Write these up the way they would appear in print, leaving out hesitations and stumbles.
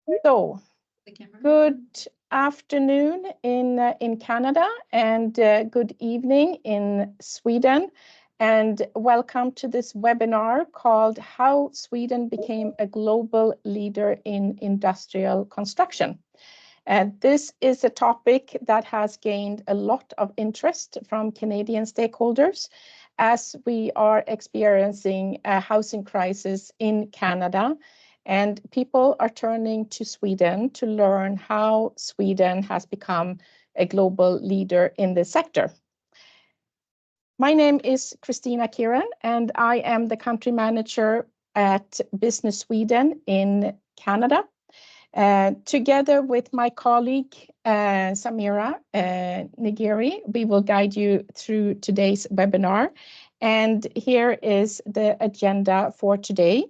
So, good afternoon in Canada and good evening in Sweden. And welcome to this webinar called How Sweden Became a Global Leader in Industrial Construction. This is a topic that has gained a lot of interest from Canadian stakeholders as we are experiencing a housing crisis in Canada. And people are turning to Sweden to learn how Sweden has become a global leader in this sector. My name is Christina Kieran, and I am the country manager at Business Sweden in Canada. Together with my colleague, Samira Nigiri, we will guide you through today's webinar. And here is the agenda for today.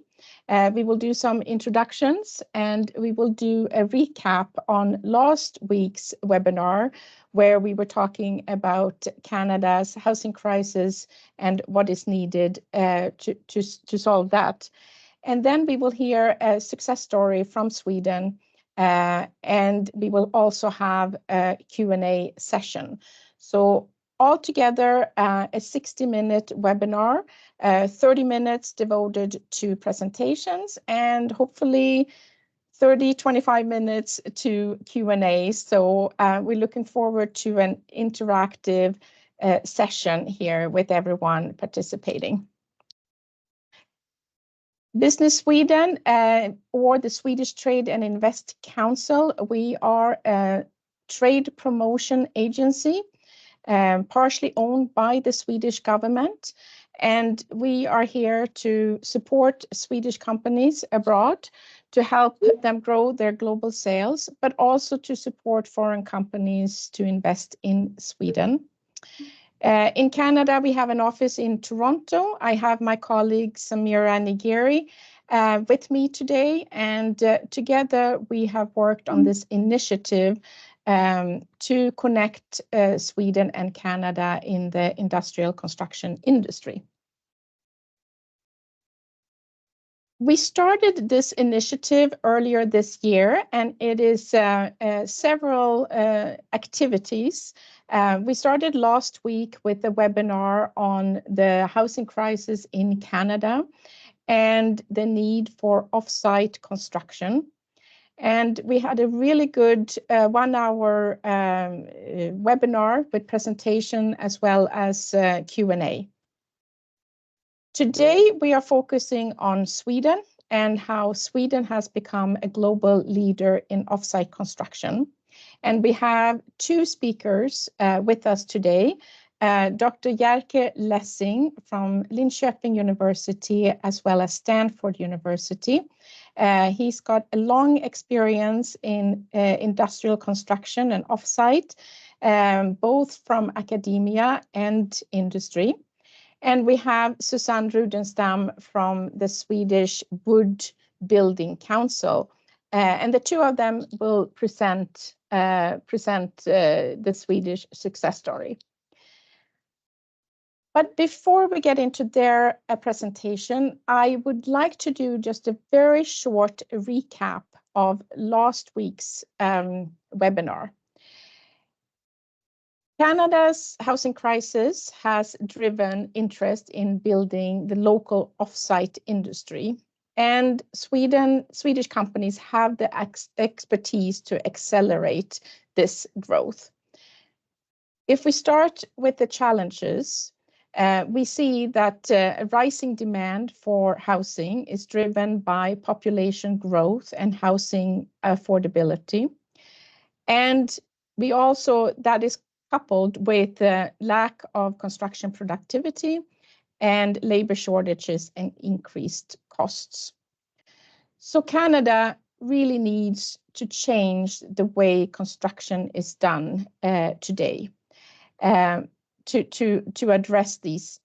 We will do some introductions and we will do a recap on last week's webinar where we were talking about Canada's housing crisis and what is needed to solve that. And then we will hear a success story from Sweden and we will also have a Q&A session. So altogether, a 60-minute webinar, 30 minutes devoted to presentations, and hopefully 25 minutes to Q&A. So we're looking forward to an interactive session here with everyone participating. Business Sweden or the Swedish Trade and Invest Council, we are a trade promotion agency partially owned by the Swedish government. And we are here to support Swedish companies abroad to help them grow their global sales, but also to support foreign companies to invest in Sweden. In Canada, we have an office in Toronto. I have my colleague Samira Nigiri with me today, and together we have worked on this initiative to connect Sweden and Canada in the industrial construction industry. We started this initiative earlier this year, and it is several activities. We started last week with a webinar on the housing crisis in Canada and the need for off-site construction. And we had a really good 1-hour webinar with presentation as well as Q&A. Today, we are focusing on Sweden and how Sweden has become a global leader in off-site construction. And we have two speakers with us today, Dr. Jerker Lessing from Linköping University as well as Stanford University. He's got a long experience in industrial construction and off-site, both from academia and industry. And we have Susanne Rudenstam from the Swedish Wood Building Council. And the two of them will present the Swedish success story. But before we get into their presentation, I would like to do just a very short recap of last week's webinar. Canada's housing crisis has driven interest in building the local off-site industry, and Swedish companies have the expertise to accelerate this growth. If we start with the challenges, we see that rising demand for housing is driven by population growth and housing affordability. And we also, that is coupled with the lack of construction productivity and labor shortages and increased costs. So Canada really needs to change the way construction is done today to address this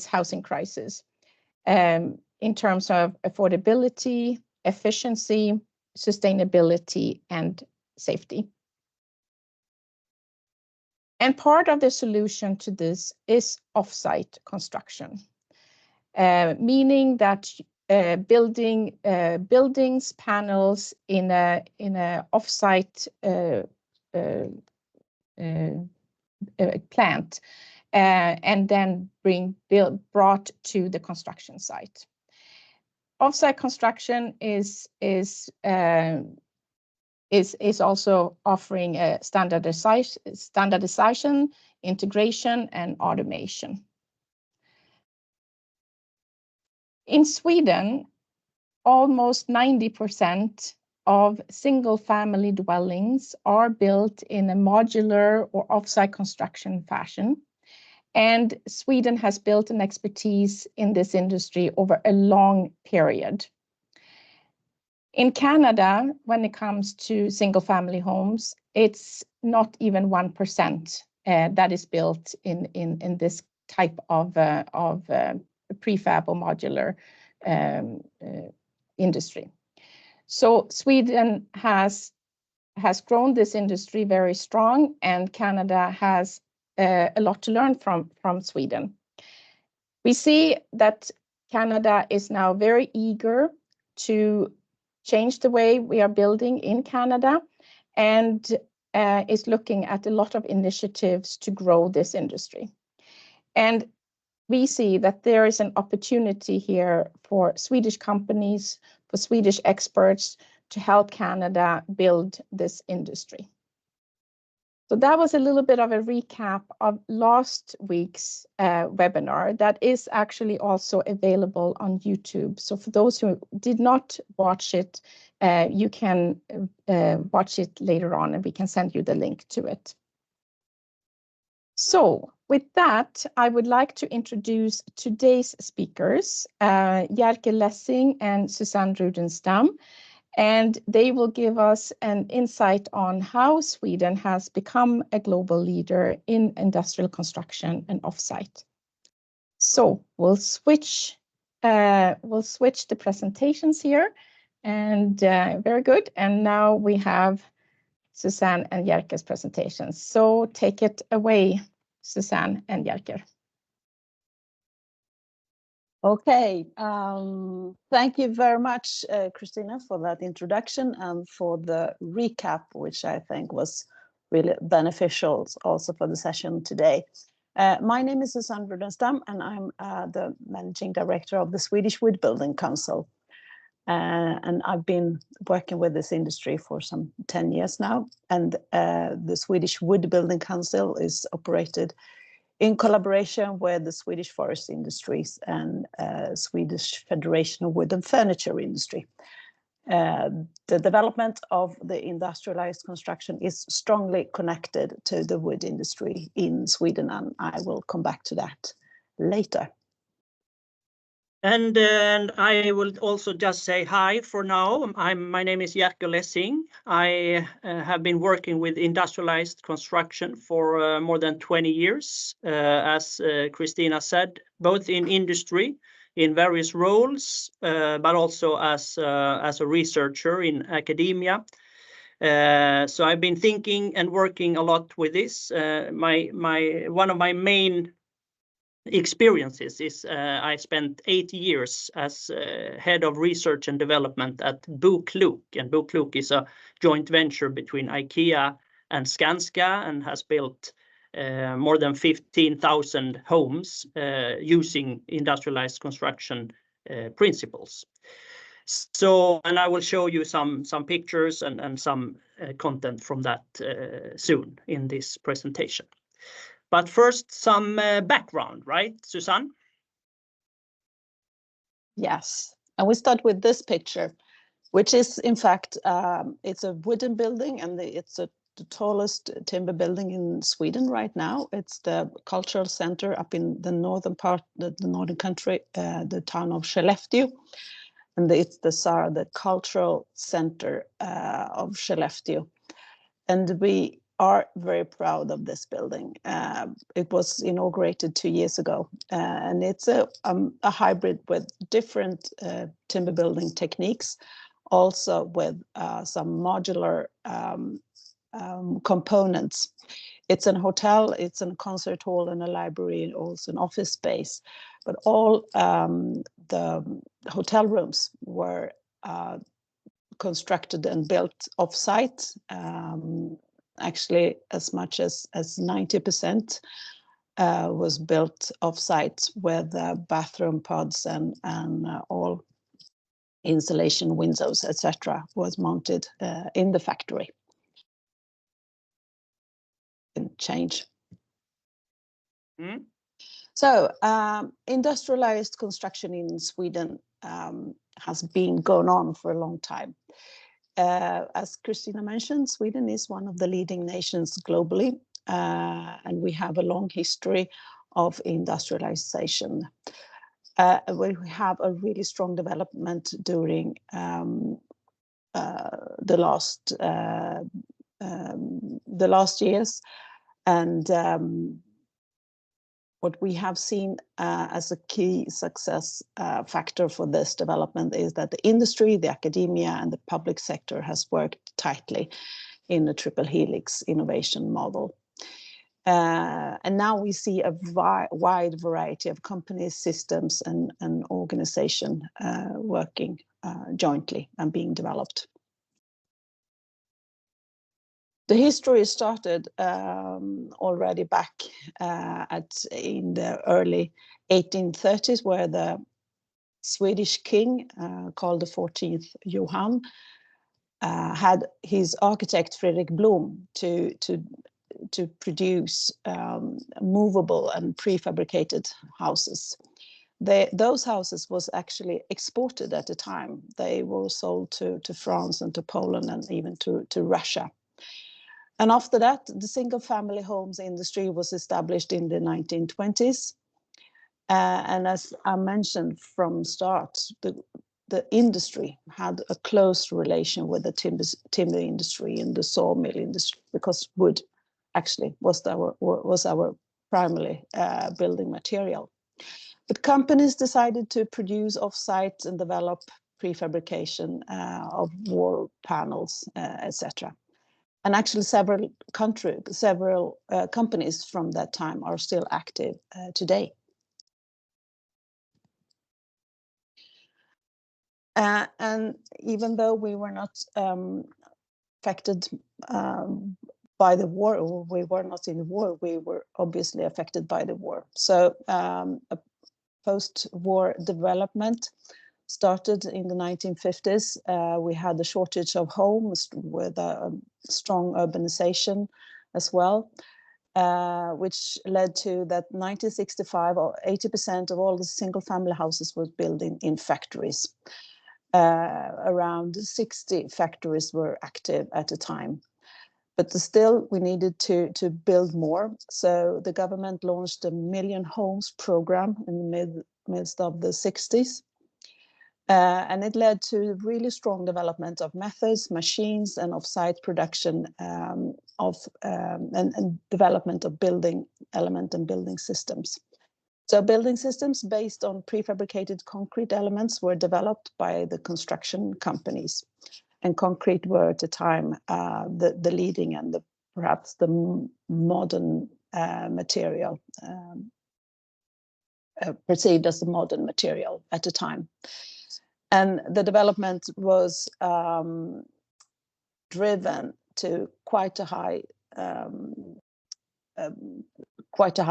housing crisis in terms of affordability, efficiency, sustainability, and safety. And part of the solution to this is off-site construction, meaning that building buildings, panels in a offsite plant, and then brought to the construction site. Offsite construction is also offering a standardization, integration, and automation. In Sweden, almost 90% of single-family dwellings are built in a modular or offsite construction fashion. And Sweden has built an expertise in this industry over a long period. In Canada, when it comes to single-family homes, it's not even 1% that is built in this type of prefab or modular industry. So Sweden has grown this industry very strong, and Canada has a lot to learn from Sweden. We see that Canada is now very eager to change the way we are building in Canada, and is looking at a lot of initiatives to grow this industry. And we see that there is an opportunity here for Swedish companies, for Swedish experts to help Canada build this industry. So that was a little bit of a recap of last week's webinar that is actually also available on YouTube. So for those who did not watch it, you can watch it later on, and we can send you the link to it. So with that, I would like to introduce today's speakers, Jerker Lessing and Susanne Rudenstam, and they will give us an insight on how Sweden has become a global leader in industrial construction and offsite. So we'll switch the presentations here, and very good. And now we have Susanne and Jerker's presentations. So take it away, Susanne and Jerker. Okay, thank you very much, Christina, for that introduction and for the recap, which I think was really beneficial also for the session today. My name is Susanne Rudenstam, and I'm the Managing Director of the Swedish Wood Building Council. And I've been working with this industry for some 10 years now. And the Swedish Wood Building Council is operated in collaboration with the Swedish Forest Industries and Swedish Federation of Wood and Furniture Industry. The development of the industrialized construction is strongly connected to the wood industry in Sweden, and I will come back to that later. And I will also just say hi for now. My name is Jerker Lessing. I have been working with industrialized construction for more than 20 years, as Christina said, both in industry, in various roles, but also as a researcher in academia. So I've been thinking and working a lot with this. One of my main experiences is I spent 8 years as head of research and development at BoKlok, and BoKlok is a joint venture between IKEA and Skanska, and has built more than 15,000 homes using industrialized construction principles. So, and I will show you some pictures and some content from that soon in this presentation. But first, some background, right, Susanne? Yes, and we start with this picture, which is, in fact, it's a wooden building, and it's the tallest timber building in Sweden right now. It's the cultural center up in the northern part, the northern country, the town of Skellefteå, and it's the cultural center of Skellefteå, and we are very proud of this building. It was inaugurated 2 years ago, and it's a hybrid with different timber building techniques, also with some modular components. It's a hotel, it's a concert hall and a library, also an office space. But all the hotel rooms were constructed and built off-site. Actually, as much as 90% was built off-site, with bathroom pods and all insulation windows, etc., was mounted in the factory. And change. So industrialized construction in Sweden has been going on for a long time. As Christina mentioned, Sweden is one of the leading nations globally, and we have a long history of industrialization. We have a really strong development during the last years, and what we have seen as a key success factor for this development is that the industry, the academia, and the public sector has worked tightly in the triple helix innovation model. And now we see a wide variety of companies, systems, and organization working jointly and being developed. The history started already back in the early 1830s, where the Swedish king, called the 14th Johan, had his architect Fredrik Blom to produce movable and prefabricated houses. Those houses was actually exported at the time. They were sold to France and to Poland and even to Russia. And after that, the single-family homes industry was established in the 1920s. And as I mentioned from start, the industry had a close relation with the timber industry and the sawmill industry, because wood actually was our primary building material. But companies decided to produce off-site and develop prefabrication of wall panels, etc. And actually several companies from that time are still active today. And even though we were not affected by the war, or we were not in the war, we were obviously affected by the war. So a post-war development started in the 1950s. We had a shortage of homes with a strong urbanization as well, which led to that 1965 or 80% of all the single-family houses was built in factories. Around 60 factories were active at the time. But still, we needed to build more. So the government launched a Million Homes program in the midst of the 60s. And it led to really strong development of methods, machines, and off-site production and development of building element and building systems. So building systems based on prefabricated concrete elements were developed by the construction companies. And concrete were at the time the leading and perhaps the modern material, perceived as the modern material at the time. And the development was driven to quite a high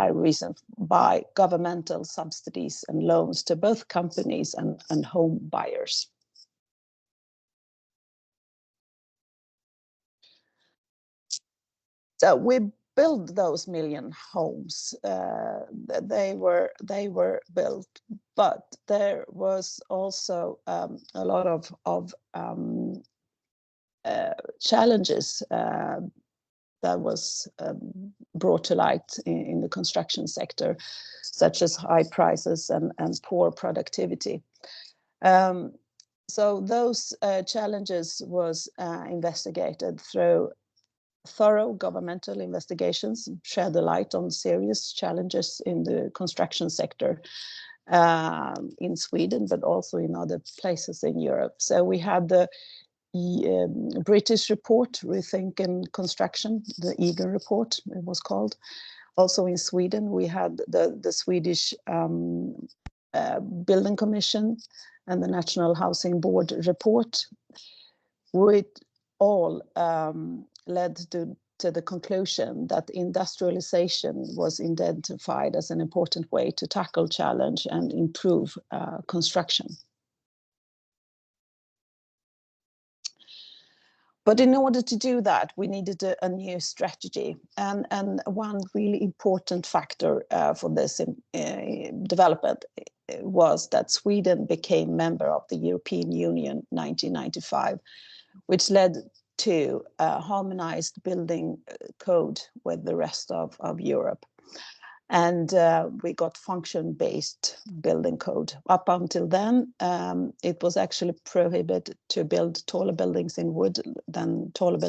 reason by governmental subsidies and loans to both companies and home buyers. So we built those Million Homes. They were built, but there was also a lot of challenges that was brought to light in the construction sector, such as high prices and poor productivity. So those challenges was investigated through thorough governmental investigations, shed a light on serious challenges in the construction sector in Sweden, but also in other places in Europe. So we had the British report, Rethinking Construction, the Egan report it was called. Also in Sweden, we had the Swedish Building Commission and the National Housing Board report, which all led to the conclusion that industrialization was identified as an important way to tackle challenge and improve construction. But in order to do that, we needed a new strategy. And one really important factor for this development was that Sweden became member of the European Union in 1995, which led to a harmonized building code with the rest of Europe. And we got function-based building code. Up until then, it was actually prohibited to build taller buildings in wood than taller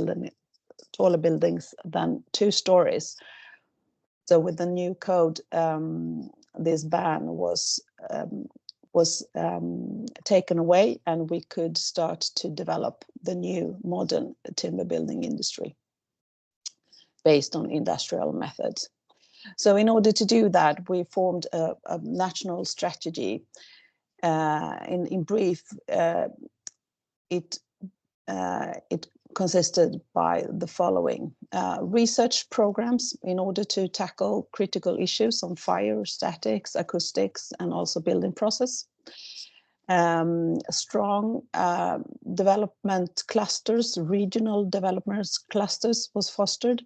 buildings than 2 stories. So with the new code, this ban was taken away, and we could start to develop the new modern timber building industry based on industrial methods. So in order to do that, we formed a national strategy. In brief, it consisted by the following: research programs in order to tackle critical issues on fire, statics, acoustics, and also building process. Strong development clusters, regional development clusters was fostered,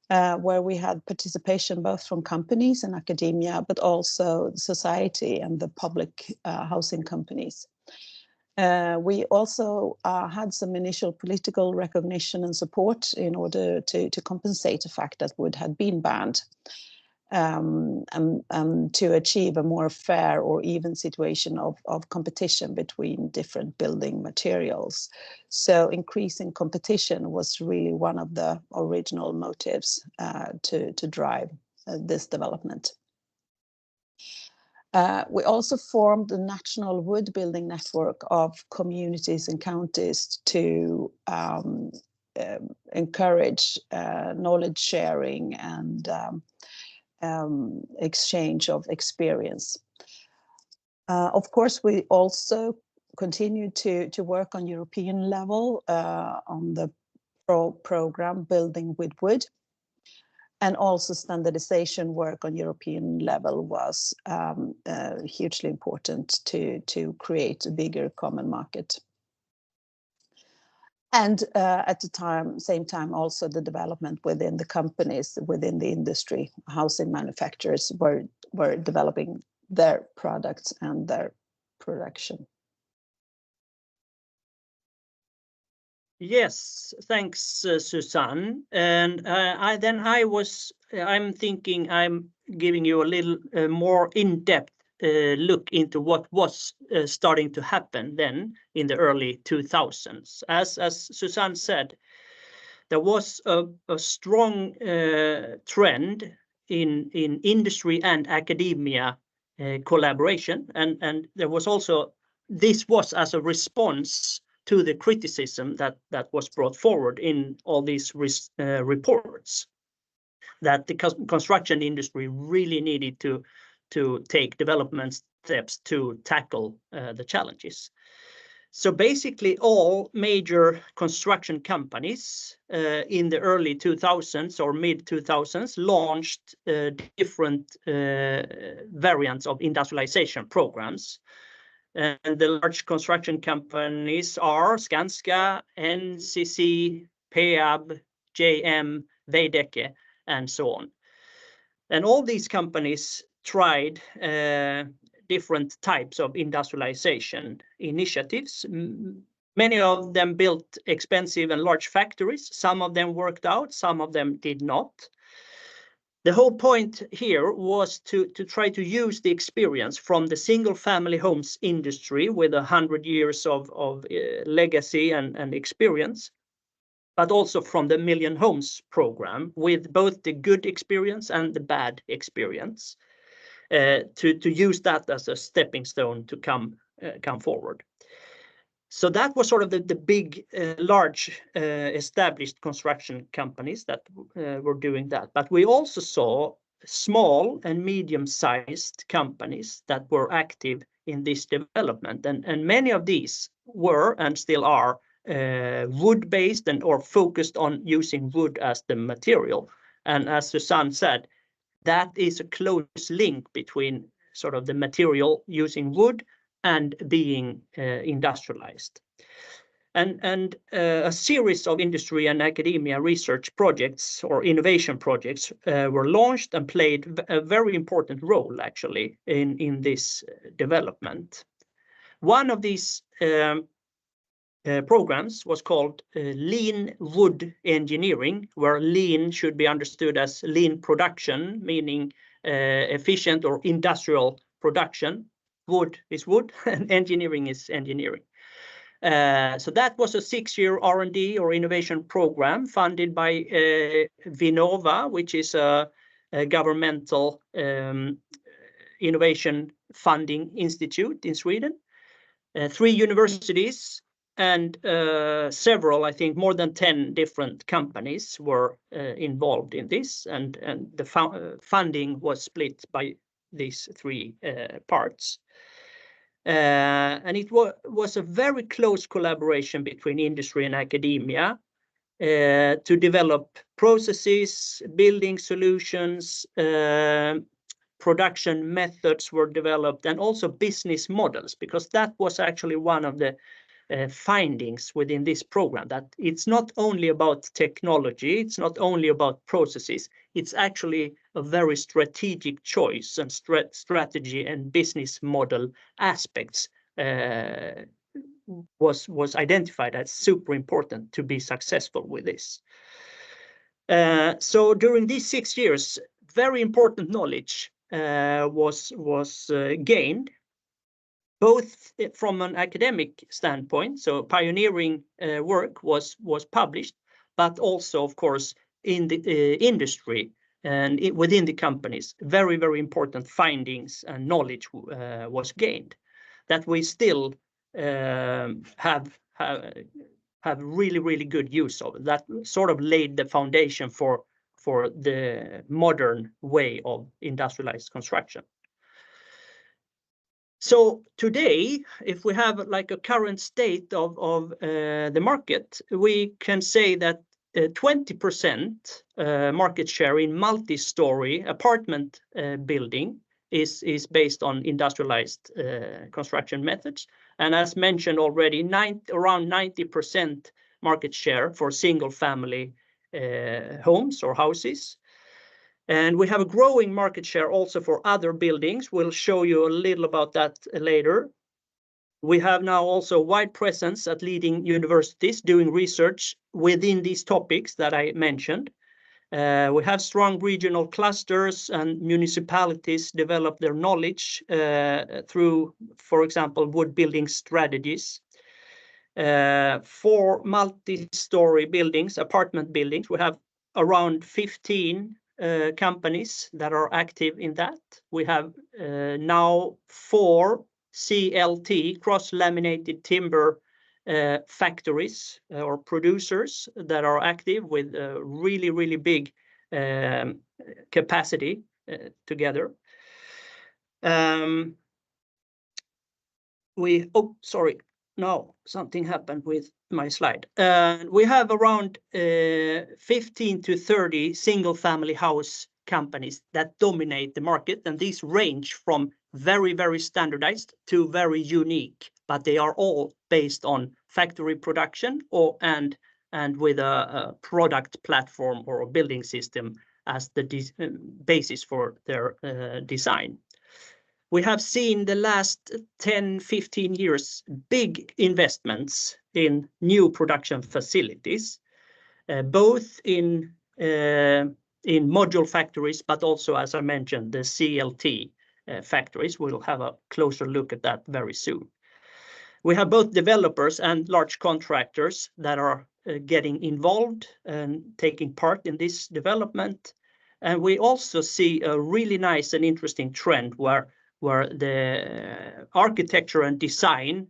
where we had participation both from companies and academia, but also society and the public housing companies. We also had some initial political recognition and support in order to compensate the fact that wood had been banned, and to achieve a more fair or even situation of competition between different building materials. So increasing competition was really one of the original motives to drive this development. We also formed the National Wood Building Network of communities and counties to encourage knowledge sharing and exchange of experience. Of course, we also continue to work on European level on the program Building with Wood. And also standardization work on European level was hugely important to create a bigger common market. And at the same time, also the development within the companies, within the industry, housing manufacturers were developing their products and their production. Yes, thanks, Susanne. And I'm thinking I'm giving you a little more in-depth look into what was starting to happen then in the early 2000s. As Susanne said, there was a strong trend in industry and academia collaboration, and there was also, this was as a response to the criticism that was brought forward in all these reports, that the construction industry really needed to take development steps to tackle the challenges. So basically all major construction companies in the early 2000s or mid 2000s launched different variants of industrialization programs. And the large construction companies are Skanska, NCC, Peab, JM, Veidekke, and so on. And all these companies tried different types of industrialization initiatives. Many of them built expensive and large factories. Some of them worked out, some of them did not. The whole point here was to try to use the experience from the single-family homes industry with 100 years of legacy and experience, but also from the Million Homes program with both the good experience and the bad experience, to use that as a stepping stone to come forward. So that was sort of the big, large, established construction companies that were doing that. But we also saw small and medium-sized companies that were active in this development. And many of these were and still are wood-based or focused on using wood as the material. And as Susanne said, that is a close link between sort of the material using wood and being industrialized. And a series of industry and academia research projects or innovation projects were launched and played a very important role actually in this development. One of these programs was called Lean Wood Engineering, where lean should be understood as lean production, meaning efficient or industrial production. Wood is wood and engineering is engineering. So that was a 6-year R&D or innovation program funded by Vinnova, which is a governmental innovation funding institute in Sweden. 3 universities and several, I think more than 10 different companies were involved in this, and the funding was split by these 3 parts. And it was a very close collaboration between industry and academia to develop processes, building solutions, production methods were developed, and also business models, because that was actually one of the findings within this program, that it's not only about technology, it's not only about processes, it's actually a very strategic choice, and strategy and business model aspects was identified as super important to be successful with this. So during these 6 years, very important knowledge was gained, both from an academic standpoint, so pioneering work was published, but also, of course, in the industry and within the companies, very, very important findings and knowledge was gained that we still have really, really good use of. That sort of laid the foundation for the modern way of industrialized construction. So today, if we have like a current state of the market, we can say that 20% market share in multi-story apartment building is based on industrialized construction methods. And as mentioned already, around 90% market share for single family homes or houses. And we have a growing market share also for other buildings. We'll show you a little about that later. We have now also wide presence at leading universities doing research within these topics that I mentioned. We have strong regional clusters, and municipalities develop their knowledge through, for example, wood building strategies. For multi-story buildings, apartment buildings, we have around 15 companies that are active in that. We have now 4 CLT, cross-laminated timber factories or producers that are active with really, really big capacity together. No, something happened with my slide. We have around 15 to 30 single-family house companies that dominate the market, and these range from very, very standardized to very unique, but they are all based on factory production and with a product platform or a building system as the basis for their design. We have seen the last 10, 15 years big investments in new production facilities, both in module factories, but also, as I mentioned, the CLT factories. We'll have a closer look at that very soon. We have both developers and large contractors that are getting involved and taking part in this development. And we also see a really nice and interesting trend where the architecture and design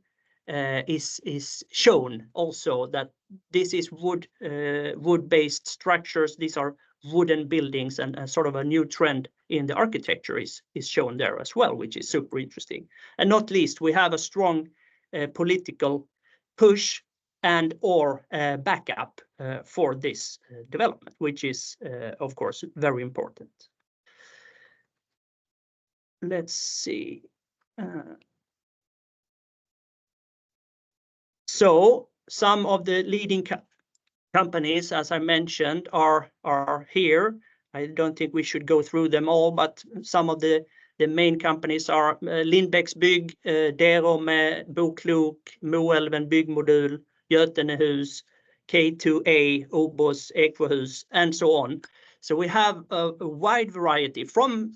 is shown also, that this is wood-based structures. These are wooden buildings, and sort of a new trend in the architecture is shown there as well, which is super interesting. And not least, we have a strong political push and or backup for this development, which is of course very important. Let's see. So some of the leading companies, as I mentioned, are here. I don't think we should go through them all, but some of the main companies are Lindbäcks Bygg, Derome, BoKlok, Moelven Byggmodul, Götenehus, K2A, OBOS, Eksjöhus, and so on. So we have a wide variety from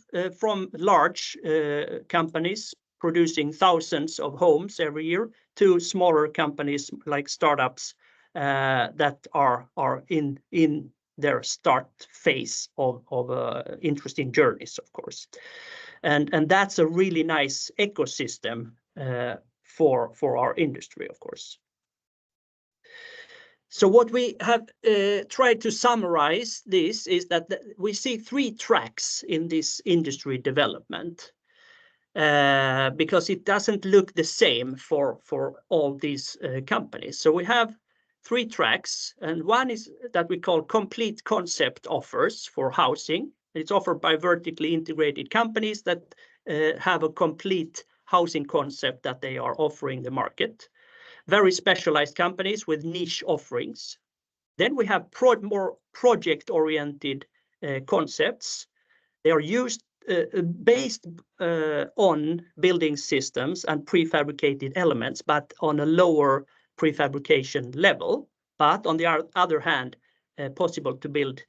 large companies producing thousands of homes every year to smaller companies like startups that are in their start phase of interesting journeys, of course. And that's a really nice ecosystem for our industry, of course. So what we have tried to summarize this is that we see 3 tracks in this industry development, because it doesn't look the same for all these companies. So we have 3 tracks, and one is that we call complete concept offers for housing. It's offered by vertically integrated companies that have a complete housing concept that they are offering the market. Very specialized companies with niche offerings. Then we have more project-oriented concepts. They are used based on building systems and prefabricated elements, but on a lower prefabrication level. But on the other hand, possible to build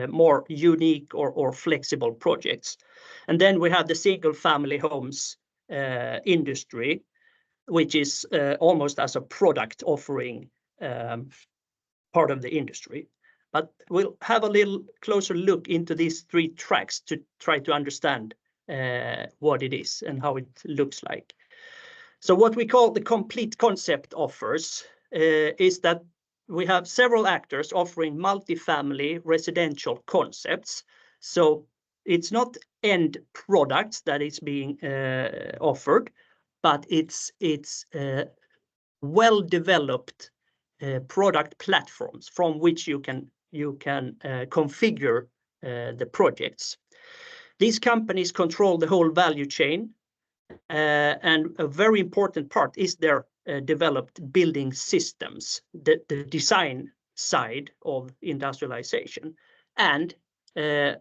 more unique or flexible projects. And then we have the single-family homes industry, which is almost as a product offering part of the industry. But we'll have a little closer look into these 3 tracks to try to understand what it is and how it looks like. So what we call the complete concept offers is that we have several actors offering multifamily residential concepts. So it's not end products that is being offered, but it's well-developed product platforms from which you can configure the projects. These companies control the whole value chain, and a very important part is their developed building systems, the design side of industrialization, and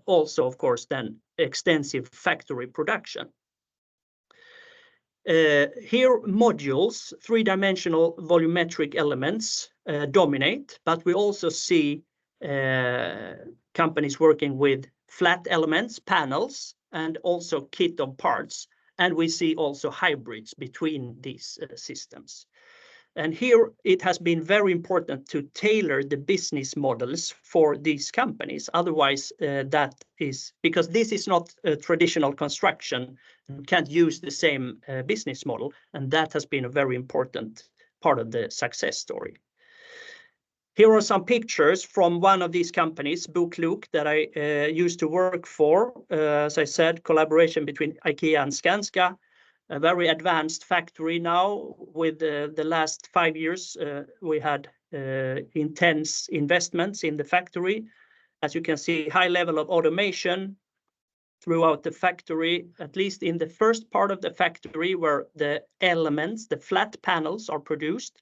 also, of course, then extensive factory production. Here, modules, 3-dimensional volumetric elements dominate, but we also see companies working with flat elements, panels, and also kit of parts. And we see also hybrids between these systems. And here it has been very important to tailor the business models for these companies. Otherwise, that is because this is not a traditional construction. You can't use the same business model. And that has been a very important part of the success story. Here are some pictures from one of these companies, BoKlok, that I used to work for. As I said, collaboration between IKEA and Skanska. A very advanced factory now. With the last 5 years, we had intense investments in the factory. As you can see, high level of automation throughout the factory, at least in the first part of the factory where the elements, the flat panels are produced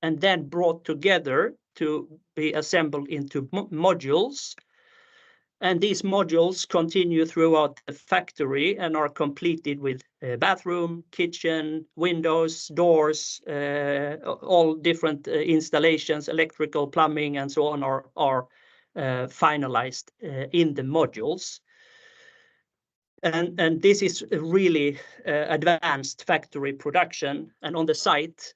and then brought together to be assembled into modules. And these modules continue throughout the factory and are completed with bathroom, kitchen, windows, doors, all different installations, electrical, plumbing, and so on are finalized in the modules. And this is really advanced factory production. And on the site,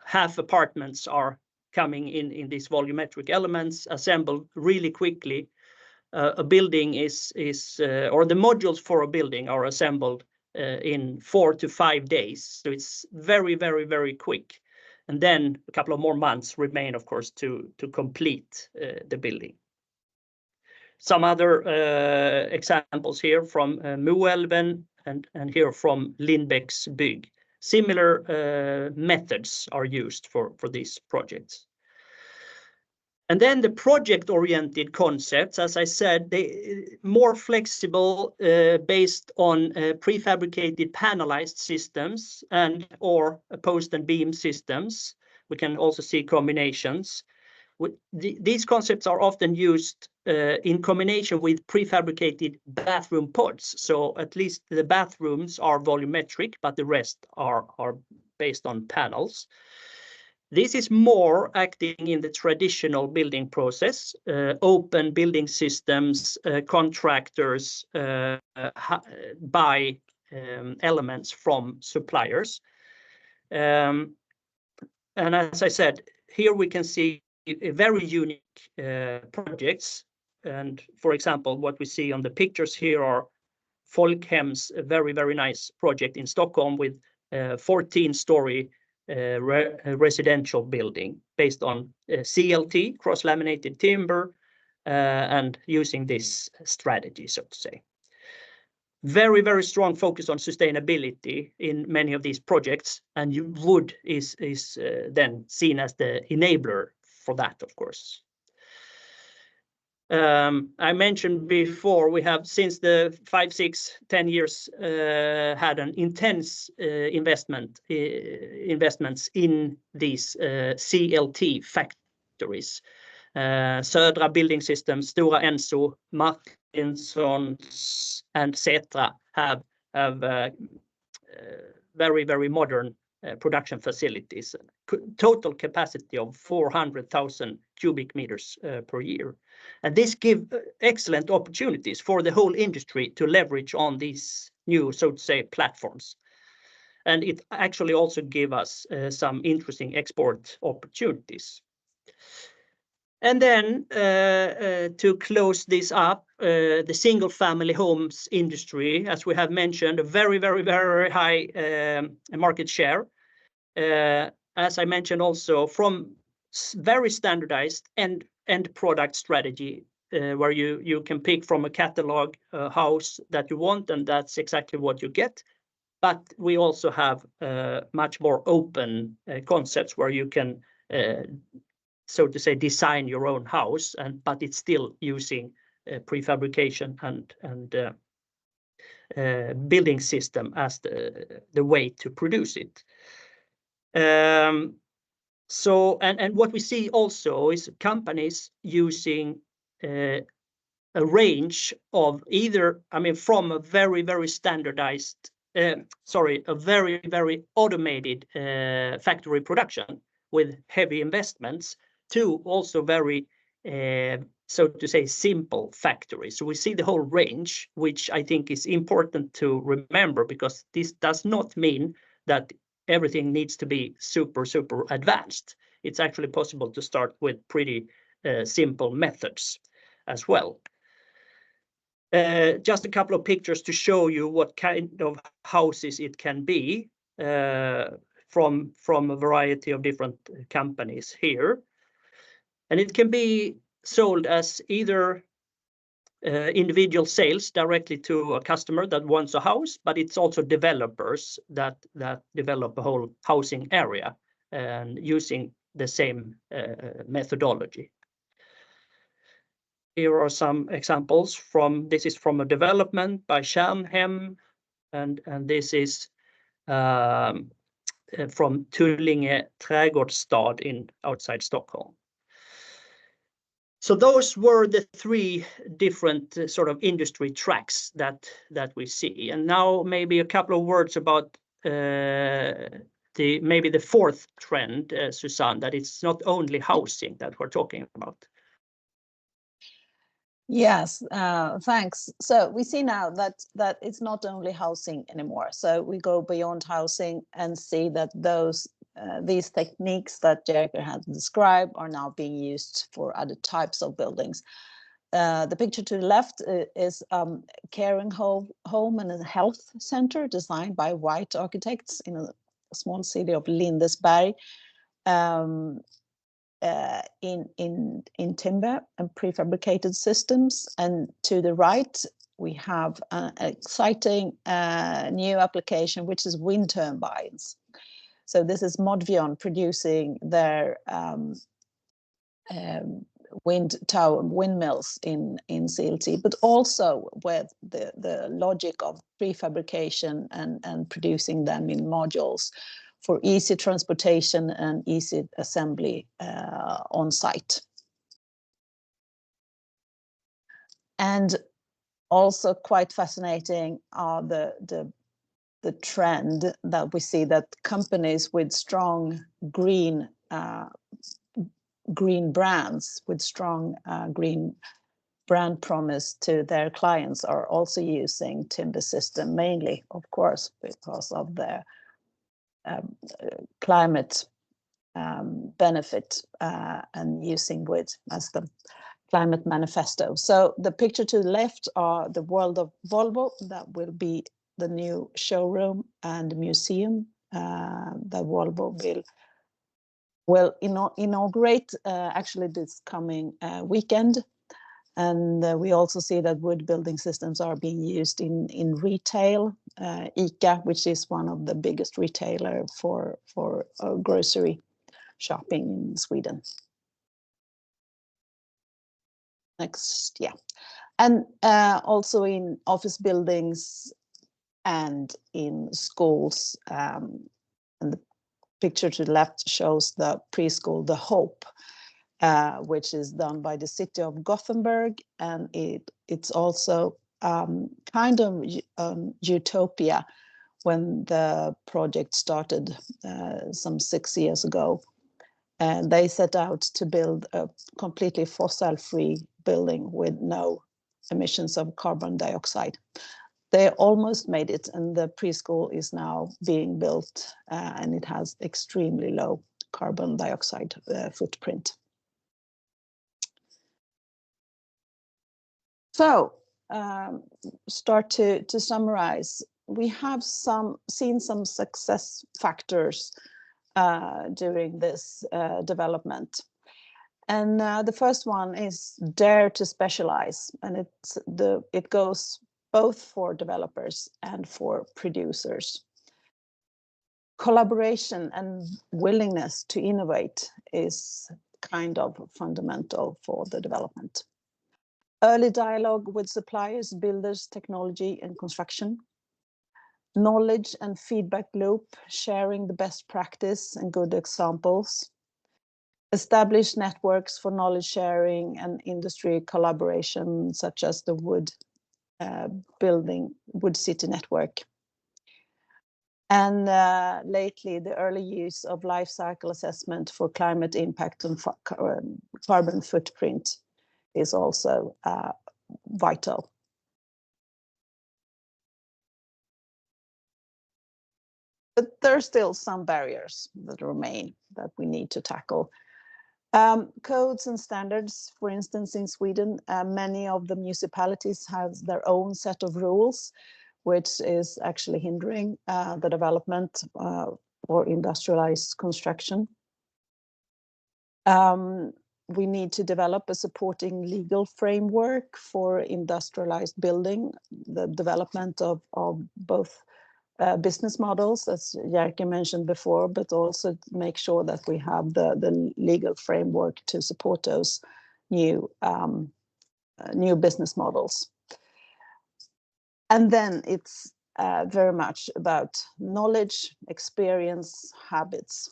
half apartments are coming in these volumetric elements, assembled really quickly. A building or the modules for a building are assembled in 4 to 5 days. So it's very, very, very quick. And then a couple of more months remain, of course, to complete the building. Some other examples here from Moelven and here from Lindbäcks Bygg. Similar methods are used for these projects. And then the project-oriented concepts, as I said, they more flexible based on prefabricated panelized systems and or post and beam systems. We can also see combinations. These concepts are often used in combination with prefabricated bathroom pods. So at least the bathrooms are volumetric, but the rest are based on panels. This is more acting in the traditional building process, open building systems, contractors buy elements from suppliers. And as I said, here we can see very unique projects. And for example, what we see on the pictures here are Folkhem's very, very nice project in Stockholm with 14-story residential building based on CLT, cross-laminated timber, and using this strategy, so to say. Very, very strong focus on sustainability in many of these projects, and wood is then seen as the enabler for that, of course. I mentioned before, we have since the 5, 6, 10 years had an intense investments in these CLT factories. Södra Building Systems, Stora Enso, Martinsons, and Setra have very, very modern production facilities. Total capacity of 400,000 cubic meters per year. And this gives excellent opportunities for the whole industry to leverage on these new, so to say, platforms. And it actually also gives us some interesting export opportunities. And then to close this up, the single family homes industry, as we have mentioned, a very, very, very high market share. As I mentioned also, from very standardized end product strategy, where you can pick from a catalog house that you want, and that's exactly what you get. But we also have much more open concepts where you can, so to say, design your own house, but it's still using prefabrication and building system as the way to produce it. So what we see also is companies using a range of either, I mean, from a very, very standardized, a very, very automated factory production with heavy investments to also very, so to say, simple factories. So we see the whole range, which I think is important to remember, because this does not mean that everything needs to be super, super advanced. It's actually possible to start with pretty simple methods as well. Just a couple of pictures to show you what kind of houses it can be from a variety of different companies here. And it can be sold as either individual sales directly to a customer that wants a house, but it's also developers that develop a whole housing area and using the same methodology. Here are some examples this is from a development by Tjärnhem, and this is from Tullinge Trädgårdsstad outside Stockholm. So those were the 3 different sort of industry tracks that we see. And now maybe a couple of words about maybe the 4th trend, Susanne, that it's not only housing that we're talking about. Yes, thanks. So we see now that it's not only housing anymore. So we go beyond housing and see that these techniques that Jerker has described are now being used for other types of buildings. The picture to the left is caring home and a health center designed by white architects in a small city of Lindesberg, in timber and prefabricated systems. And to the right, we have an exciting new application, which is wind turbines. So this is Modvion producing their windmills in CLT, but also with the logic of prefabrication and producing them in modules for easy transportation and easy assembly on site. And also quite fascinating are the trend that we see that companies with strong green brands, with strong green brand promise to their clients, are also using timber system, mainly, of course, because of their climate benefit and using wood as the climate manifesto. So the picture to the left are the World of Volvo. That will be the new showroom and museum that Volvo will inaugurate actually this coming weekend. And we also see that wood building systems are being used in retail. ICA, which is one of the biggest retailer for grocery shopping in Sweden. Next, yeah. And also in office buildings and in schools. And the picture to the left shows the preschool, The Hope, which is done by the city of Gothenburg. And it's also kind of utopia when the project started some 6 years ago. And they set out to build a completely fossil-free building with no emissions of carbon dioxide. They almost made it, and the preschool is now being built, and it has extremely low carbon dioxide footprint. So, start to summarize. We have seen some success factors during this development. And the first one is dare to specialize, and it goes both for developers and for producers. Collaboration and willingness to innovate is kind of fundamental for the development. Early dialogue with suppliers, builders, technology, and construction. Knowledge and feedback loop, sharing the best practice and good examples. Establish networks for knowledge sharing and industry collaboration, such as the Wood City Network. And lately, the early use of life cycle assessment for climate impact and carbon footprint is also vital. But there are still some barriers that remain that we need to tackle. Codes and standards, for instance, in Sweden, many of the municipalities have their own set of rules, which is actually hindering the development for industrialized construction. We need to develop a supporting legal framework for industrialized building, the development of both business models, as Jerker mentioned before, but also make sure that we have the legal framework to support those new business models. And then it's very much about knowledge, experience, habits.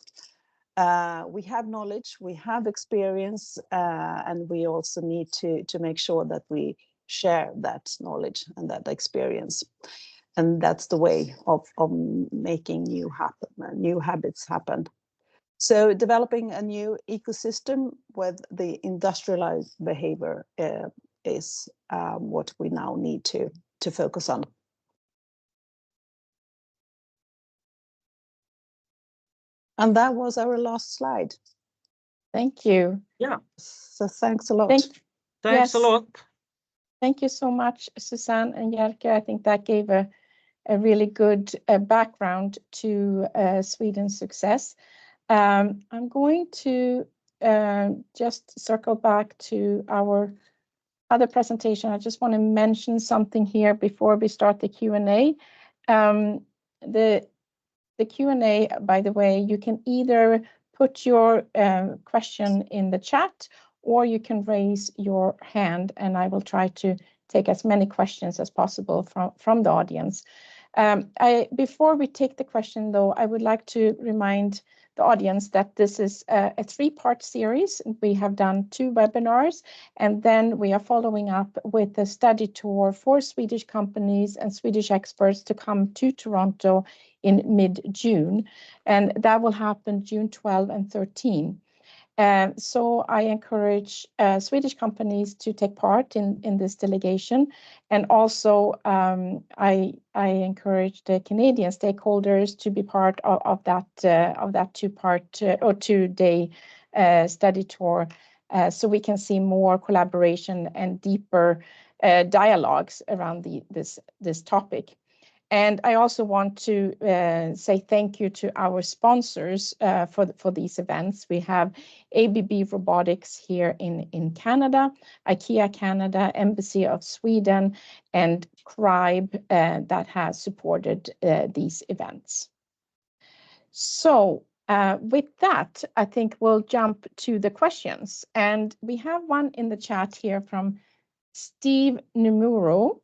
We have knowledge, we have experience, and we also need to make sure that we share that knowledge and that experience. And that's the way of making new habits happen. So developing a new ecosystem with the industrialized behavior is what we now need to focus on. And that was our last slide. Thank you. Yeah. So thanks a lot. Thanks a lot. Thank you so much, Susanne and Jerker. I think that gave a really good background to Sweden's success. I'm going to just circle back to our other presentation. I just want to mention something here before we start the Q&A. The Q&A, by the way, you can either put your question in the chat or you can raise your hand, and I will try to take as many questions as possible from the audience. Before we take the question, though, I would like to remind the audience that this is a three-part series. We have done 2 webinars, and then we are following up with a study tour for Swedish companies and Swedish experts to come to Toronto in mid-June, and that will happen June 12 and 13. So I encourage Swedish companies to take part in this delegation, and also I encourage the Canadian stakeholders to be part of that 2-part or 2-day study tour, so we can see more collaboration and deeper dialogues around this topic. And I also want to say thank you to our sponsors for these events. We have ABB Robotics here in Canada, IKEA Canada, Embassy of Sweden, and Cribe that has supported these events. So with that, I think we'll jump to the questions. And we have one in the chat here from Steve Nomura.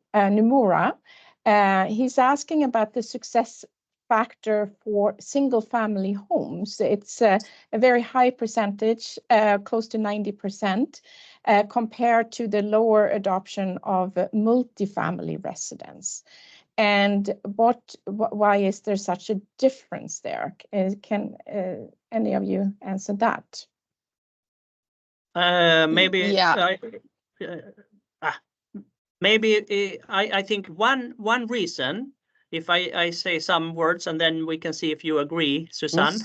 He's asking about the success factor for single-family homes. It's a very high percentage, close to 90%, compared to the lower adoption of multifamily residence. And why is there such a difference there? Can any of you answer that? Maybe. Yeah. Maybe I think one reason, if I say some words and then we can see if you agree, Susanne.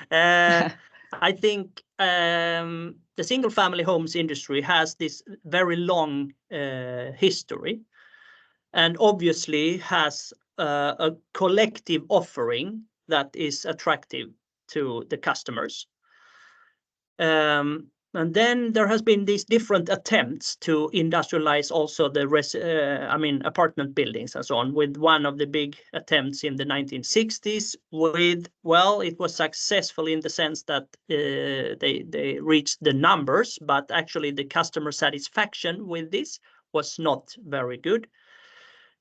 Yes. I think the single-family homes industry has this very long history, and obviously has a collective offering that is attractive to the customers. And then there has been these different attempts to industrialize also the apartment buildings and so on, with one of the big attempts in the 1960s it was successful in the sense that they reached the numbers, but actually the customer satisfaction with this was not very good.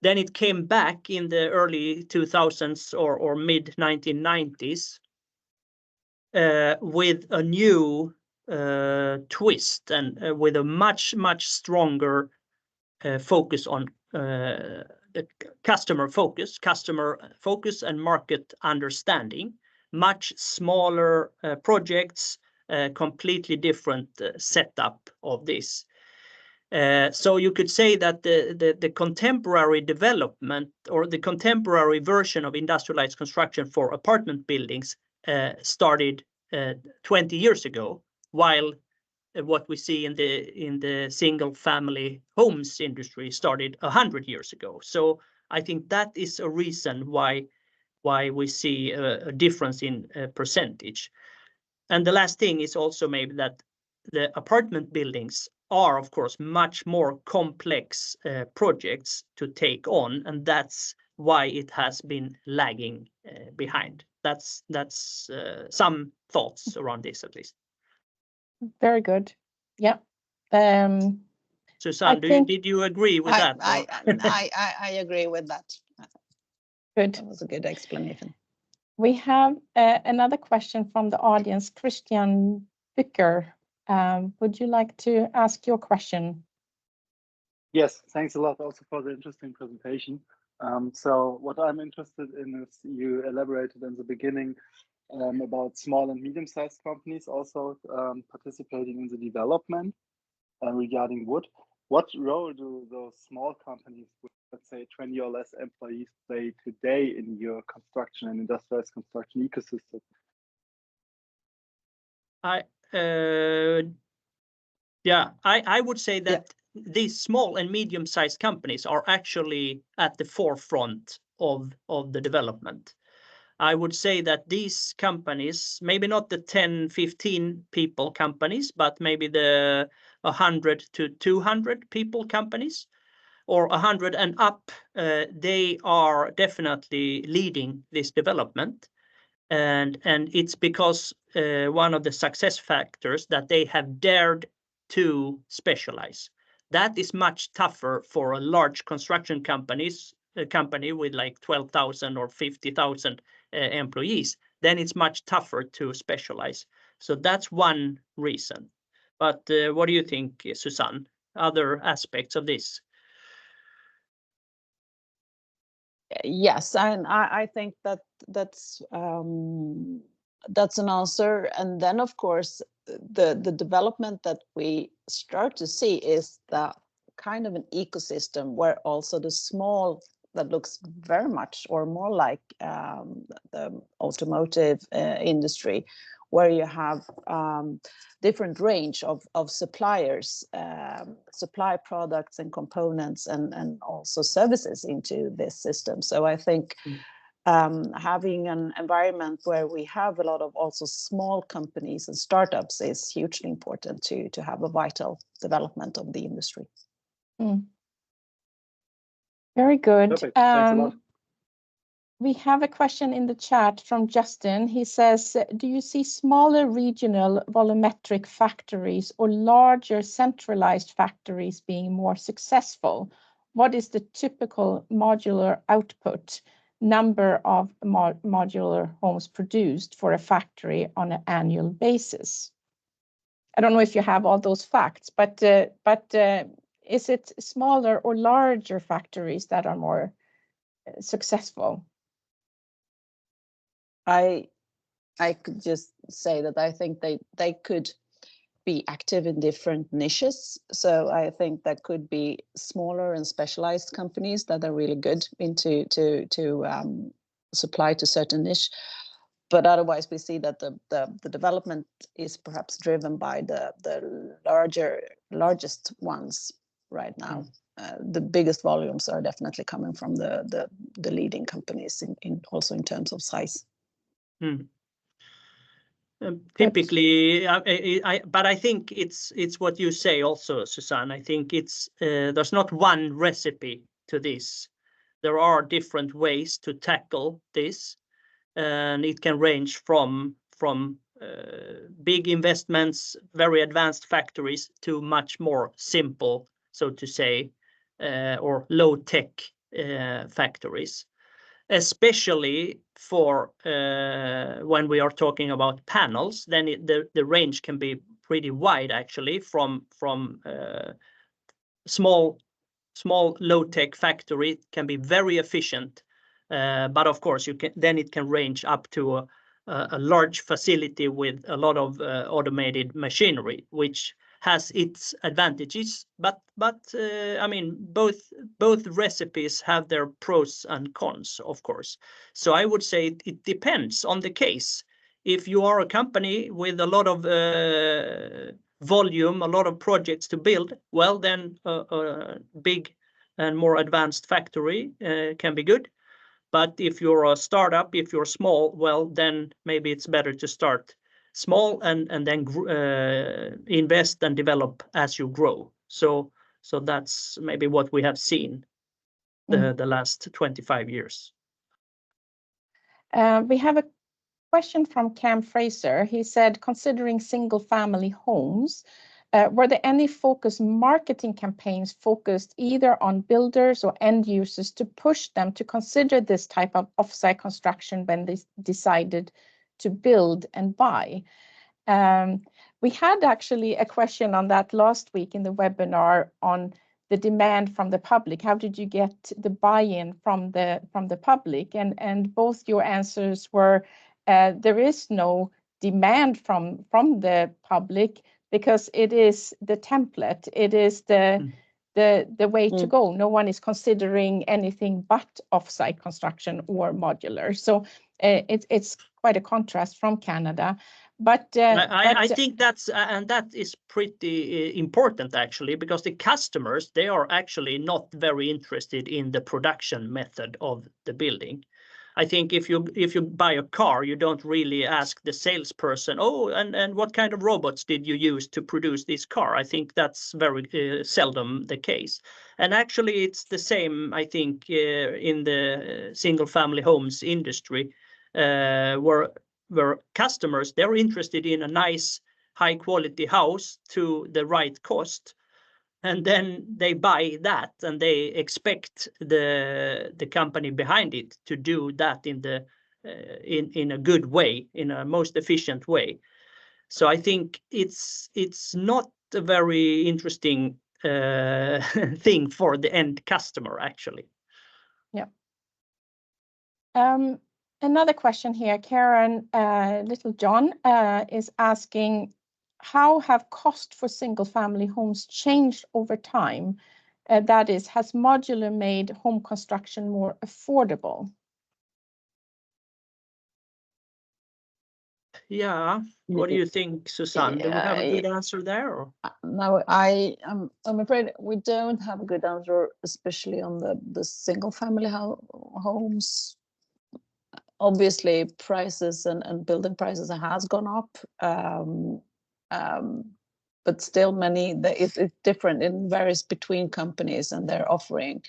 Then it came back in the early 2000s or mid 1990s with a new twist and with a much stronger focus on the customer focus and market understanding. Much smaller projects, completely different setup of this. So you could say that the contemporary development or the contemporary version of industrialized construction for apartment buildings started 20 years ago, while what we see in the single family homes industry started 100 years ago. So I think that is a reason why we see a difference in percentage. And the last thing is also maybe that the apartment buildings are, of course, much more complex projects to take on, and that's why it has been lagging behind. That's some thoughts around this, at least. Very good. Yeah. Susanne, did you agree with that? I agree with that. Good. That was a good explanation. We have another question from the audience, Christian Bücker. Would you like to ask your question? Yes, thanks a lot also for the interesting presentation. So what I'm interested in is you elaborated in the beginning about small and medium-sized companies also participating in the development regarding wood. What role do those small companies with, let's say, 20 or less employees play today in your construction and industrialized construction ecosystem? I would say that these small and medium-sized companies are actually at the forefront of the development. I would say that these companies, maybe not the 10, 15 people companies, but maybe the 100 to 200 people companies, or 100 and up, they are definitely leading this development. And it's because one of the success factors that they have dared to specialize. That is much tougher for a large construction company with like 12,000 or 50,000 employees. Then it's much tougher to specialize. So that's one reason. But what do you think, Susanne? Other aspects of this? Yes, and I think that's an answer. And then, of course, the development that we start to see is the kind of an ecosystem where also the small, that looks very much or more like the automotive industry, where you have different range of suppliers, supply products and components and also services into this system. So I think having an environment where we have a lot of also small companies and startups is hugely important to have a vital development of the industry. Very good. Perfect. Thanks a lot. We have a question in the chat from Justin. He says, do you see smaller regional volumetric factories or larger centralized factories being more successful? What is the typical modular output number of modular homes produced for a factory on an annual basis? I don't know if you have all those facts, but is it smaller or larger factories that are more successful? I could just say that I think they could be active in different niches. So I think that could be smaller and specialized companies that are really good into to supply to certain niche. But otherwise, we see that the development is perhaps driven by the largest ones right now. The biggest volumes are definitely coming from the leading companies also in terms of size. Typically, but I think it's what you say also, Susanne. I think it's there's not one recipe to this. There are different ways to tackle this, and it can range from big investments, very advanced factories, to much more simple, so to say, or low tech factories. Especially for when we are talking about panels, then the range can be pretty wide, actually, from small low tech factory can be very efficient, but of course it can range up to a large facility with a lot of automated machinery, which has its advantages, but I mean, both recipes have their pros and cons, of course. So I would say it depends on the case. If you are a company with a lot of volume, a lot of projects to build, well, then a big and more advanced factory can be good. But if you're a startup, if you're small, well, then maybe it's better to start small and then invest and develop as you grow. So that's maybe what we have seen the last 25 years. We have a question from Cam Fraser. He said, considering single family homes, were there any marketing campaigns focused either on builders or end users to push them to consider this type of offsite construction when they decided to build and buy? We had actually a question on that last week in the webinar on the demand from the public. How did you get the buy-in from the public? And both your answers were there is no demand from the public because it is the template. It is the way to go. No one is considering anything but offsite construction or modular. So it's quite a contrast from Canada. But I think that's and that is pretty important actually, because the customers, they are actually not very interested in the production method of the building. I think if you buy a car, you don't really ask the salesperson, oh, and what kind of robots did you use to produce this car? I think that's very seldom the case. And actually, it's the same, I think, in the single-family homes industry, where customers, they're interested in a nice, high-quality house to the right cost. And then they buy that, and they expect the company behind it to do that in a good way, in a most efficient way. So I think it's not a very interesting thing for the end customer, actually. Yeah. Another question here, Karen Littlejohn is asking, how have cost for single-family homes changed over time? That is, has modular made home construction more affordable? Yeah. What do you think, Susanne? Do we have a good answer there? Or? No, I'm afraid we don't have a good answer, especially on the single-family homes. Obviously, prices and building prices has gone up. But still it's different. It varies between companies and their offering.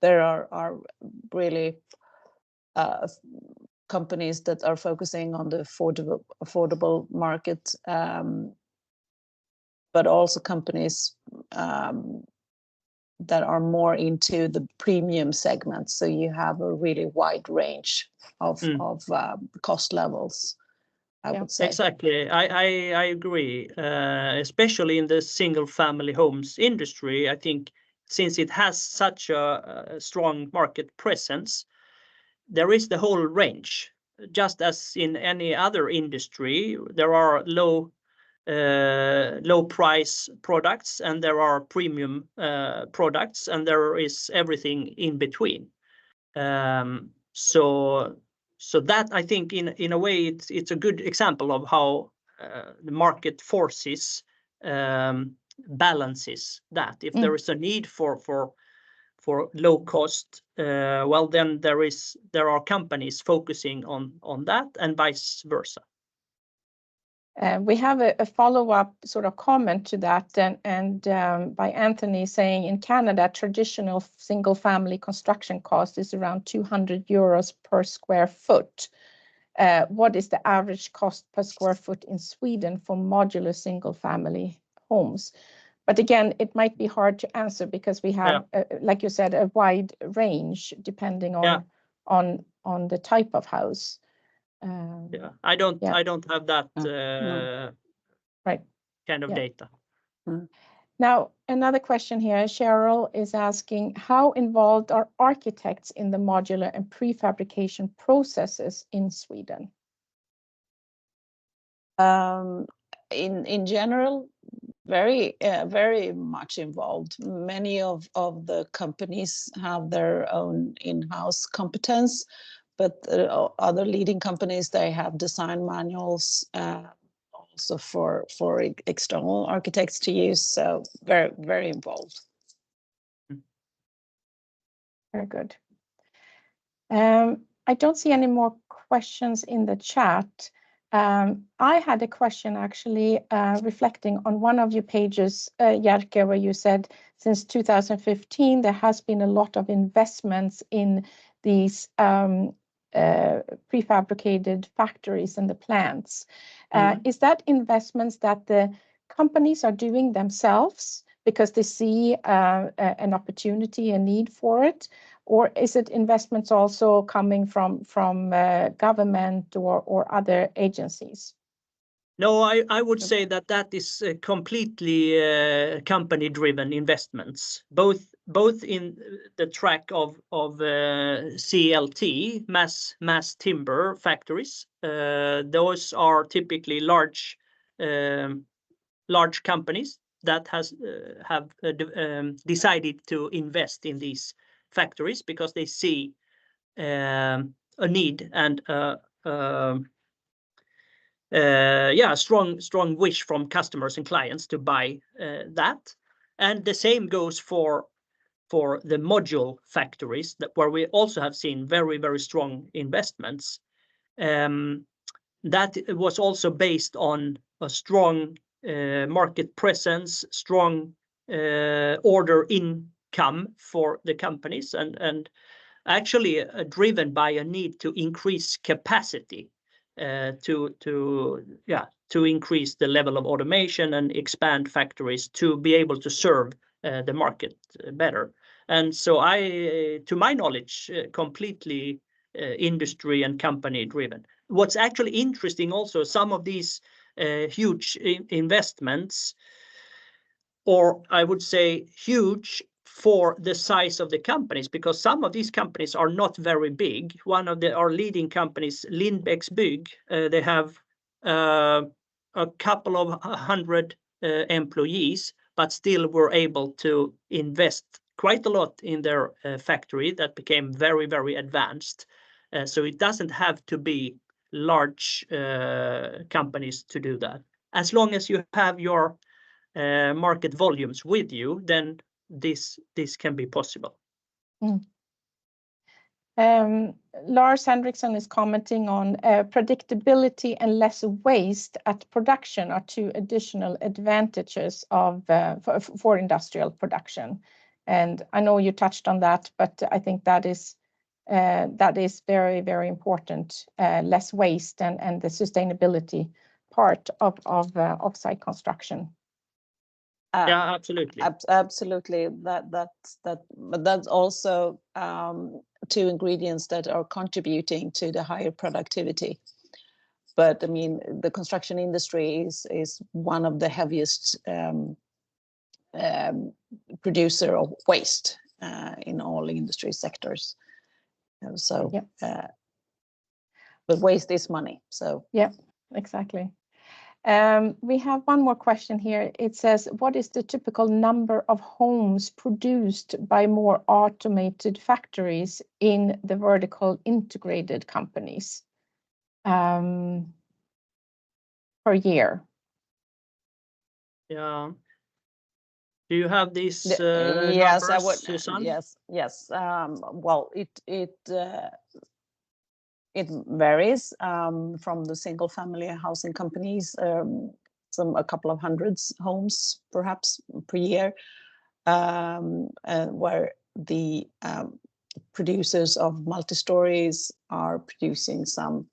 There are really companies that are focusing on the affordable market, but also companies that are more into the premium segment. So you have a really wide range of cost levels, I would say. Exactly. I agree. Especially in the single family homes industry, I think since it has such a strong market presence, there is the whole range. Just as in any other industry, there are low price products, and there are premium products, and there is everything in between. So that, I think, in a way, it's a good example of how the market forces balances that. If there is a need for low cost, well, then there are companies focusing on that, and vice versa. We have a follow-up sort of comment to that, and by Anthony saying, in Canada, traditional single-family construction cost is around 200 euros per square foot. What is the average cost per square foot in Sweden for modular single-family homes? But again, it might be hard to answer because we have, like you said, a wide range depending on the type of house. I don't have that right kind of data. Now, another question here, Cheryl is asking, how involved are architects in the modular and prefabrication processes in Sweden? In general, very much involved. Many of the companies have their own in-house competence, but other leading companies, they have design manuals also for external architects to use. So very, very involved. Very good. I don't see any more questions in the chat. I had a question actually reflecting on one of your pages, Jerker, where you said since 2015 there has been a lot of investments in these prefabricated factories and the plants. Is that investments that the companies are doing themselves because they see an opportunity, a need for it? Or is it investments also coming from government or other agencies? No, I would say that is completely company-driven investments, both in the track of CLT, mass timber factories. Those are typically large companies that have decided to invest in these factories because they see a need and strong wish from customers and clients to buy that. And the same goes for the module factories, where we also have seen very, very strong investments. That was also based on a strong market presence, strong order income for the companies, and actually driven by a need to increase capacity, to increase the level of automation and expand factories to be able to serve the market better. And so to my knowledge, completely industry and company driven. What's actually interesting also, some of these huge investments, or I would say huge for the size of the companies, because some of these companies are not very big. One of our leading companies, Lindbäcks Bygg, they have a couple of hundred employees, but still were able to invest quite a lot in their factory that became very, very advanced. So it doesn't have to be large companies to do that. As long as you have your market volumes with you, then this can be possible. Lars Henriksson is commenting on predictability and less waste at production are two additional advantages of for industrial production. And I know you touched on that, but I think that is very, very important. Less waste and the sustainability part of site construction. Yeah, absolutely. Absolutely. But that's also two ingredients that are contributing to the higher productivity. But I mean, the construction industry is one of the heaviest producer of waste in all industry sectors. So, but waste is money. So yeah, exactly. We have one more question here. It says, what is the typical number of homes produced by more automated factories in the vertical integrated companies per year? Yeah. Do you have these yes, numbers, I would, Susanne? Yes. Well, it varies from the single family housing companies, a couple of hundreds homes perhaps per year, where the producers of multi-stories are producing some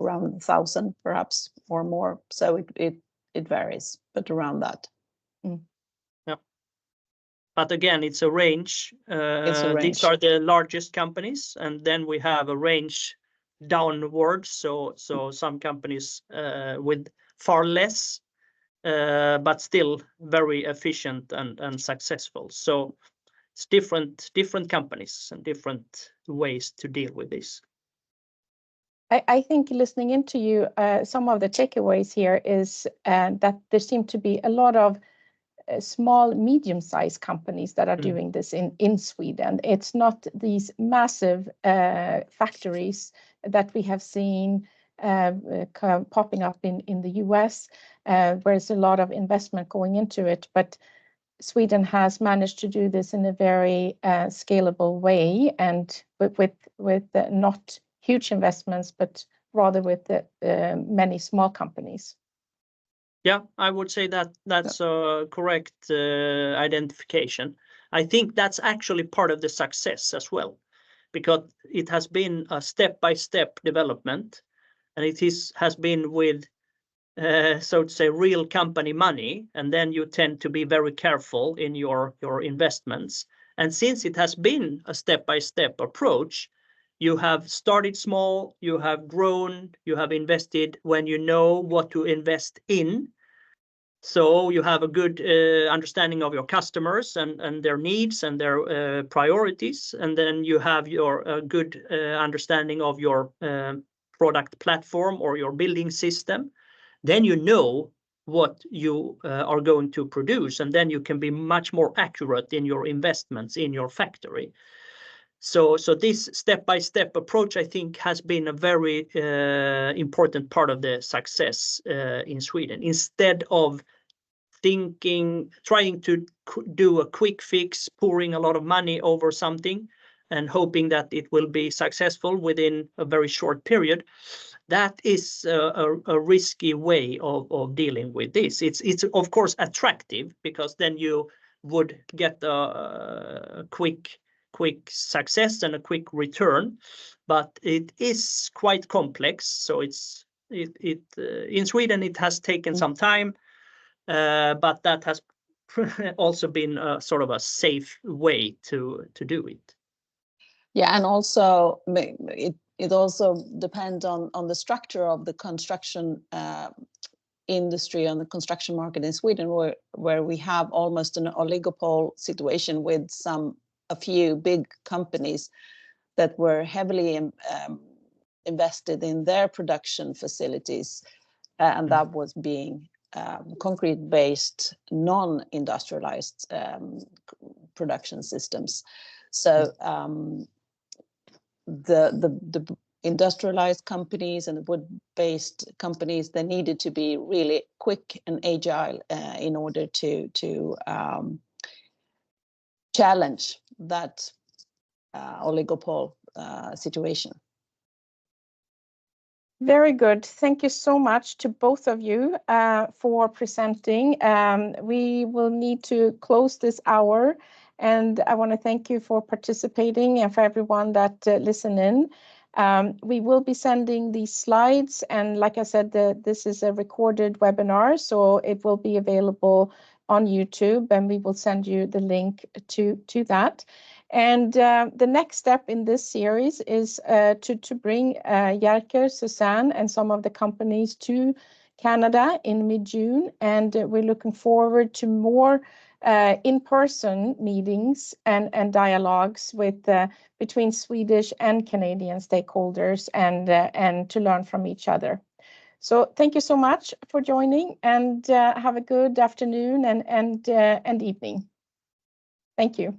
around 1,000 perhaps or more. So it varies, but around that. Yeah. But again, it's a range. It's a range. These are the largest companies, and then we have a range downwards. So some companies with far less, but still very efficient and successful. So it's different companies and different ways to deal with this. I think listening into you, some of the takeaways here is that there seem to be a lot of small, medium-sized companies that are doing this in Sweden. It's not these massive factories that we have seen popping up in the US, where there's a lot of investment going into it. But Sweden has managed to do this in a very scalable way, and with not huge investments, but rather with many small companies. Yeah, I would say that's a correct identification. I think that's actually part of the success as well, because it has been a step-by-step development, and it has been with, so to say, real company money, and then you tend to be very careful in your investments. And since it has been a step-by-step approach, you have started small, you have grown, you have invested when you know what to invest in. So you have a good understanding of your customers and their needs and their priorities. And then you have your good understanding of your product platform or your building system. Then you know what you are going to produce, and then you can be much more accurate in your investments in your factory. So this step-by-step approach, I think, has been a very important part of the success in Sweden. Instead of trying to do a quick fix, pouring a lot of money over something and hoping that it will be successful within a very short period, that is a risky way of dealing with this. It's of course attractive, because then you would get a quick success and a quick return, but it is quite complex. So in Sweden it has taken some time, but that has also been a sort of a safe way to do it. Yeah, and also it also depends on the structure of the construction industry and the construction market in Sweden, where we have almost an oligopoly situation with a few big companies that were heavily invested in their production facilities, and that was being concrete-based, non-industrialized production systems. So the industrialized companies and the wood-based companies, they needed to be really quick and agile in order to challenge that oligopoly situation. Very good. Thank you so much to both of you for presenting. We will need to close this hour, and I want to thank you for participating and for everyone that listened in. We will be sending these slides, and like I said, this is a recorded webinar, so it will be available on YouTube, and we will send you the link to that. And the next step in this series is to bring Jerker, Susanne, and some of the companies to Canada in mid-June, and we're looking forward to more in-person meetings and dialogues with between Swedish and Canadian stakeholders, and to learn from each other. So thank you so much for joining, and have a good afternoon and evening. Thank you.